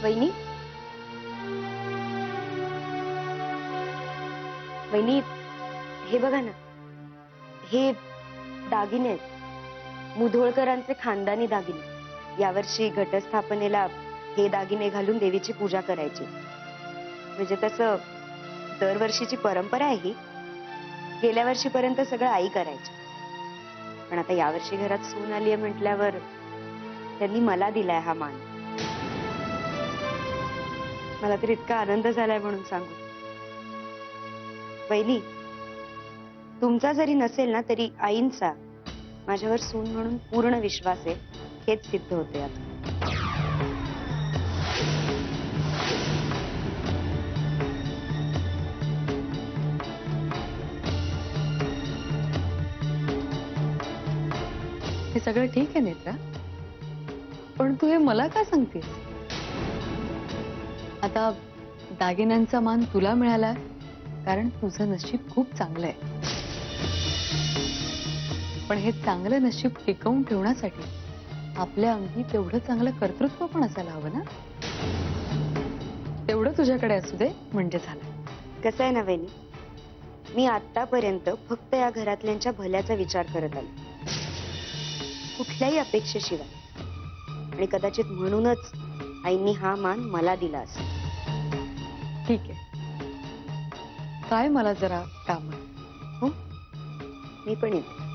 वहिनी, वहिनी, हे बघा ना, हे दागिने आहेत. मुधोळकरांचे खानदानी दागिने. यावर्षी घटस्थापनेला हे दागिने घालून देवीची पूजा करायची. म्हणजे तसं दरवर्षीची परंपरा आहे ही. गेल्या वर्षीपर्यंत सगळं आई करायची, पण आता यावर्षी घरात सून आलीये म्हटल्यावर त्यांनी मला दिलाय हा मान. मला तर इतका आनंद झालाय म्हणून सांगू. वहिनी, तुमचा जरी नसेल ना तरी आईंचा माझ्यावर सून म्हणून पूर्ण विश्वास आहे. हेच सिद्ध होते आता. हे सगळं ठीक आहे नेत्रा, पण तू हे मला का सांगतेस? आता दागिन्यांचा मान तुला मिळाला कारण तुझं नशीब खूप चांगलं आहे. पण हे चांगलं नशीब टिकवून ठेवण्यासाठी आपल्या अंगी तेवढं चांगलं कर्तृत्व पण असायला हवं ना. तेवढं तुझ्याकडे असू दे म्हणजे झालं. कसं आहे ना वहिनी, मी आतापर्यंत फक्त या घरातल्यांच्या भल्याचा विचार करत आले, कुठल्याही अपेक्षेशिवाय. आणि कदाचित म्हणूनच आईंनी हा मान मला दिला असेल. ठीक आहे, काय मला जरा काम आहे. हो, मी पण येते.